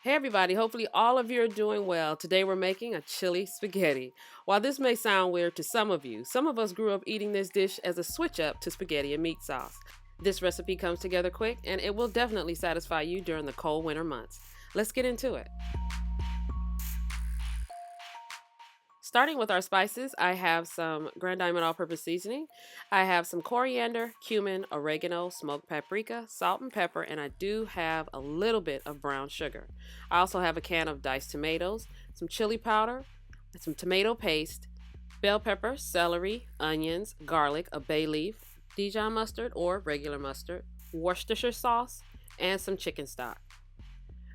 Hey everybody, hopefully all of you are doing well. Today we're making a chili spaghetti. While this may sound weird to some of you, some of us grew up eating this dish as a switch up to spaghetti and meat sauce. This recipe comes together quick and it will definitely satisfy you during the cold winter months. Let's get into it. Starting with our spices, I have some Grand Diamond all-purpose seasoning. I have some coriander, cumin, oregano, smoked paprika, salt and pepper, and I do have a little bit of brown sugar. I also have a can of diced tomatoes, some chili powder, some tomato paste, bell pepper, celery, onions, garlic, a bay leaf, Dijon mustard or regular mustard, Worcestershire sauce, and some chicken stock.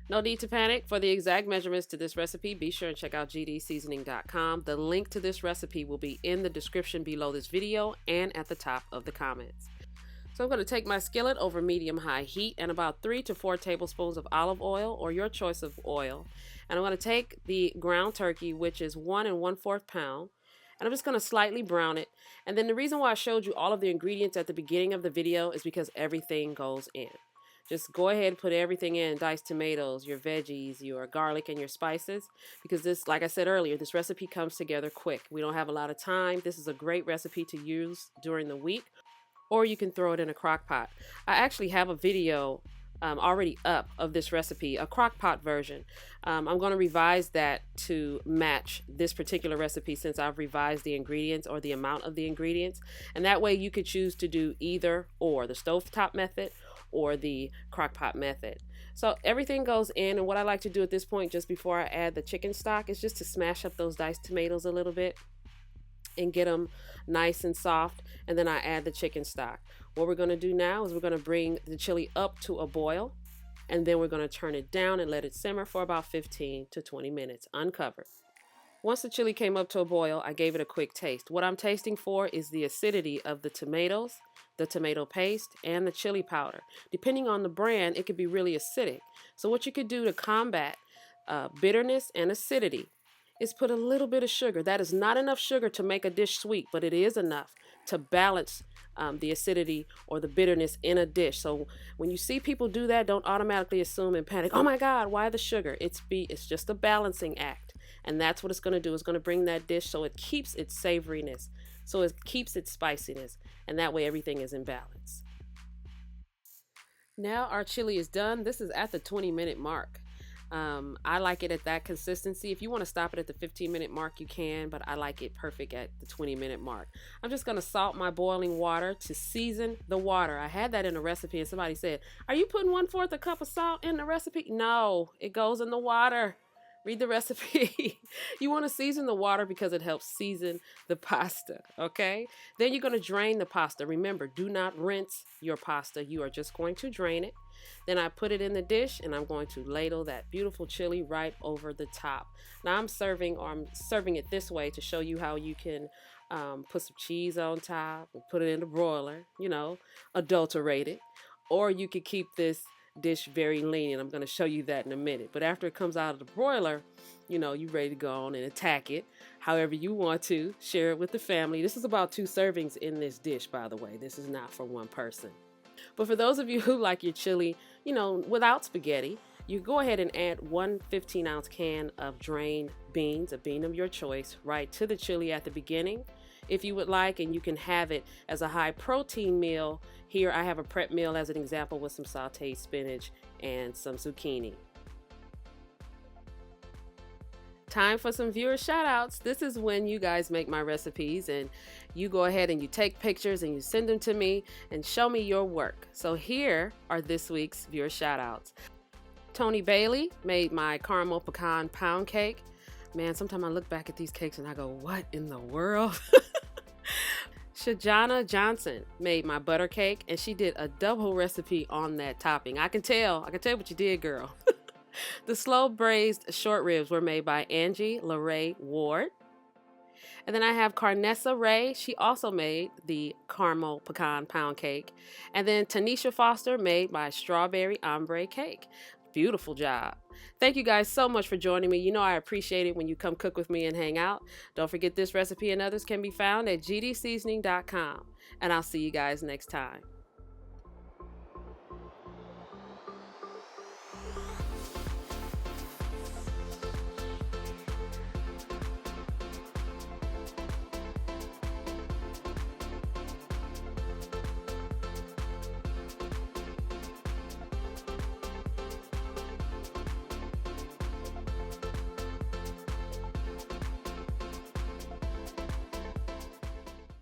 No need to panic. For the exact measurements to this recipe, be sure and check out gdseasoning.com. The link to this recipe will be in the description below this video and at the top of the comments. So I'm going to take my skillet over medium-high heat and about 3 to 4 tablespoons of olive oil or your choice of oil. And I'm going to take the ground turkey, which is 1 1/4 pound, and I'm just going to slightly brown it. And then the reason why I showed you all of the ingredients at the beginning of the video is because everything goes in. Just go ahead and put everything in, diced tomatoes, your veggies, your garlic, and your spices. Because this, like I said earlier, this recipe comes together quick. We don't have a lot of time. This is a great recipe to use during the week. Or you can throw it in a crock pot. I actually have a video already up of this recipe, a crock pot version. I'm going to revise that to match this particular recipe since I've revised the ingredients or the amount of the ingredients. And that way you could choose to do either or, the stovetop method or the crock pot method. So everything goes in, and what I like to do at this point just before I add the chicken stock is just to smash up those diced tomatoes a little bit and get them nice and soft, and then I add the chicken stock. What we're going to do now is we're going to bring the chili up to a boil, and then we're going to turn it down and let it simmer for about 15 to 20 minutes uncovered. Once the chili came up to a boil, I gave it a quick taste. What I'm tasting for is the acidity of the tomatoes, the tomato paste, and the chili powder. Depending on the brand, it could be really acidic. So what you could do to combat bitterness and acidity is put a little bit of sugar. That is not enough sugar to make a dish sweet, but it is enough to balance the acidity or the bitterness in a dish. So when you see people do that, don't automatically assume and panic, oh my God, why the sugar? It's just a balancing act. And that's what it's going to do. It's going to bring that dish so it keeps its savoriness, so it keeps its spiciness, and that way everything is in balance. Now our chili is done. This is at the 20-minute mark. I like it at that consistency. If you want to stop it at the 15-minute mark, you can, but I like it perfect at the 20-minute mark. I'm just going to salt my boiling water to season the water. I had that in a recipe and somebody said, are you putting 1/4 cup of salt in the recipe? No, it goes in the water. Read the recipe. You want to season the water because it helps season the pasta, okay? Then you're going to drain the pasta. Remember, do not rinse your pasta. You are just going to drain it. Then I put it in the dish and I'm going to ladle that beautiful chili right over the top. Now I'm serving it this way to show you how you can put some cheese on top and put it in the broiler, adulterate it. Or you could keep this dish very lean, and I'm going to show you that in a minute. But after it comes out of the broiler, you're ready to go on and attack it however you want to. Share it with the family. This is about 2 servings in this dish, by the way. This is not for one person. But for those of you who like your chili, without spaghetti, you go ahead and add 1 15-ounce can of drained beans, a bean of your choice, right to the chili at the beginning, if you would like, and you can have it as a high protein meal. Here I have a prep meal as an example with some sauteed spinach and some zucchini. Time for some viewer shoutouts. This is when you guys make my recipes and you go ahead and you take pictures and you send them to me and show me your work. So here are this week's viewer shoutouts. Tony Bailey made my caramel pecan pound cake. Man, sometimes I look back at these cakes and I go, what in the world? Shajana Johnson made my butter cake, and she did a double recipe on that topping. I can tell what you did, girl. The slow braised short ribs were made by Angie LaRae Ward. And then I have Carnessa Ray. She also made the caramel pecan pound cake. And then Tanisha Foster made my strawberry ombre cake. Beautiful job. Thank you guys so much for joining me. I appreciate it when you come cook with me and hang out. Don't forget this recipe and others can be found at gdseasoning.com. And I'll see you guys next time.